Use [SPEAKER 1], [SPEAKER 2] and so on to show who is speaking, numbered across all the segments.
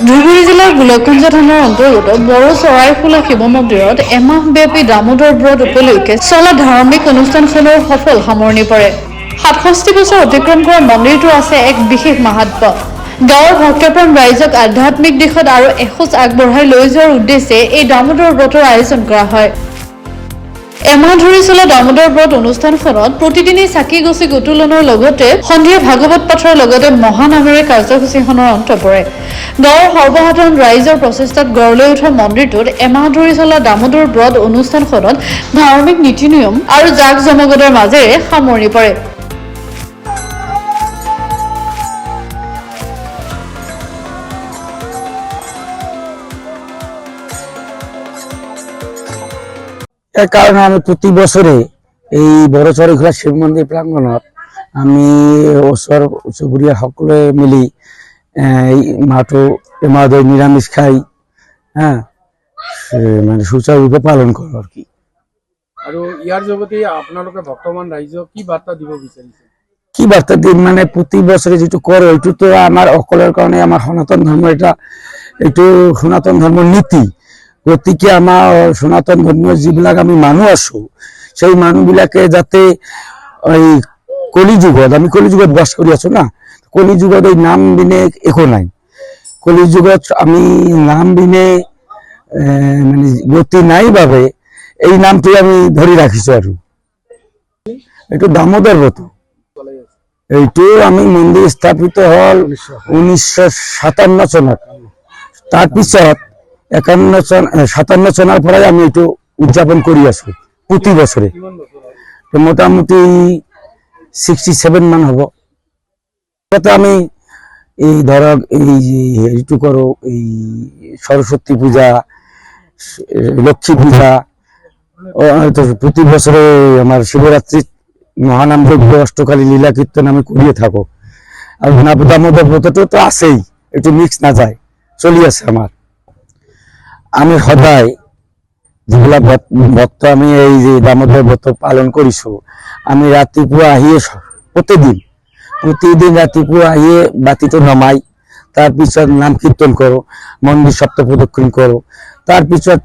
[SPEAKER 1] ধুবুৰী জিলাৰ গোলকগঞ্জ থানাৰ অন্তৰ্গত বড়ো চৰাইফুলা শিৱ মন্দিৰত এমাহব্যাপী দামোদৰ ব্ৰত উপলক্ষে চলা ধাৰ্মিক অনুষ্ঠানখনৰ সফল সামৰণি পৰে। ৬৭ বছৰ অতিক্ৰম কৰা মন্দিৰটো আছে এক বিশেষ মাহাত্ম্য। গাঁৱৰ ভক্তপ্ৰাণ ৰাইজক আধ্যাত্মিক দিশত আৰু এখোজ আগবঢ়াই লৈ যোৱাৰ উদ্দেশ্যে এই দামোদৰ ব্ৰতৰ আয়োজন কৰা হয়। এমাহ ধৰি চলা দামোদৰ ব্ৰত অনুষ্ঠানখনত প্ৰতিদিনেই চাকি গছি উতুলনৰ লগতে সন্ধিয়া ভাগৱত পাঠৰ লগতে মহানামেৰে কাৰ্যসূচীখনৰ অন্ত পৰে। গাঁৱৰ সৰ্বসাধাৰণ ৰাইজৰ প্ৰচেষ্টাত গঢ় লৈ উঠা মন্দিৰটোত এমাহ ধৰি চলা দামোদৰ ব্ৰত অনুষ্ঠানখনত ধাৰ্মিক নীতি নিয়ম আৰু জাক জমকতাৰ মাজেৰে সামৰণি পৰে।
[SPEAKER 2] এর কারণে আমি প্রতি বছরে এই বড় চরাইখোলা শিব মন্দির প্রাঙ্গণত আমি ওচৰ চুবুৰীয়া সকলে মিলি এই মাহটো এমাহ ধৰি নিৰামিষ খাই মানে সুচাৰুৰূপে পালন কৰোঁ আৰু কি।
[SPEAKER 3] আৰু ইয়াৰ জগতে আপোনালোকে ভক্তমান ৰাইজক কি বাৰ্তা দিব বিচাৰিছে?
[SPEAKER 2] কি বাৰ্তা দিম মানে প্ৰতি বছৰে যিটো কৰোঁ এইটোতো আমাৰ অকলৰ কাৰণে আমাৰ সনাতন ধৰ্মৰ এইটো সনাতন ধৰ্মৰ নীতি। গতিকে আমাৰ সনাতন ধৰ্মীয় যিবিলাক আমি মানুহ আছো সেই মানুহবিলাকে যাতে এই কলিযুগত আমি কলিযুগত বাস কৰি আছো না, কলিযুগত এই নাম বিনে একো নাই। কলিযুগত আমি নাম বিনে মানে গতি নাই বাবে এই নামটো আমি ধৰি ৰাখিছো। আৰু এইটো দামোদৰ ব্ৰত। এইটো আমি মন্দিৰ স্থাপিত হল 1957 চনত। তাৰপিছত 57 চনৰ পৰাই আমি এইটো উদযাপন কৰি আছো প্ৰতি বছৰে। মোটামুটি 67 মান হ'ব। আমি এই ধৰক এই হেৰিটো কৰোঁ, এই সৰস্বতী পূজা, লক্ষ্মী পূজা, প্রতি বছরে আমার শিবরাত্রিত মহানাম যজ্ঞ, অষ্টকালী লীলা কীর্তন আমি করিয়ে থাকো। আর দামোদর ব্রতটো তো আছেই, একটু মিক্স না যায়, চলি আছে আমার। আমি সদায় যিবিলাক ভক্ত আমি এই যে দামোদৰ ব্ৰত পালন কৰিছো, আমি ৰাতিপুৱা আহিয়ে প্ৰতিদিন ৰাতিপুৱা আহিয়ে বাতিটো নমাই তাৰপিছত নাম কীৰ্তন কৰোঁ, মন্দিৰ সপ্ত প্ৰদক্ষিণ কৰোঁ। তাৰপিছত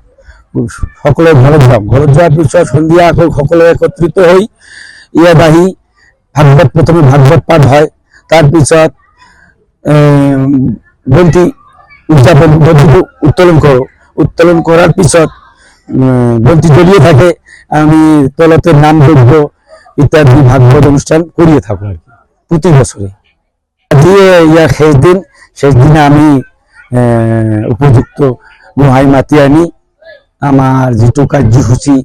[SPEAKER 2] সকলোৱে ঘৰত যাওঁ। ঘৰত যোৱাৰ পিছত সন্ধিয়া আকৌ সকলোৱে একত্ৰিত হৈ ইয়াত আহি প্ৰথমে ভাগৱত পাঠ হয়। তাৰপিছত বন্তি উত্তোলন কৰোঁ। উত্তোলন করার পিছত বন্তি জ্বলিয়ে থাকে, আমি তলতে নাম যজ্ঞ ইত্যাদি ভাগবত অনুষ্ঠান করিয়ে থাকো আর কি প্রতি বছরে। দিয়ে ইয়ার শেষ দিনে আমি উপযুক্ত গোহাই মাতি আনি আমার যেটু কার্যসূচী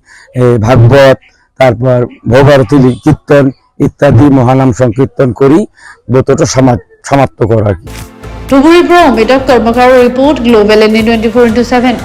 [SPEAKER 2] ভাগবত, তারপর ভোগারতি কীর্তন ইত্যাদি মহানাম সংকীর্তন করি ব্রতটা সমাপ্ত করা আর কি।
[SPEAKER 1] ধুবুৰীৰ পৰা অমিতাভ কৰ্মকাৰৰ ৰিপৰ্ট, গ্লোবেল ND 24/7।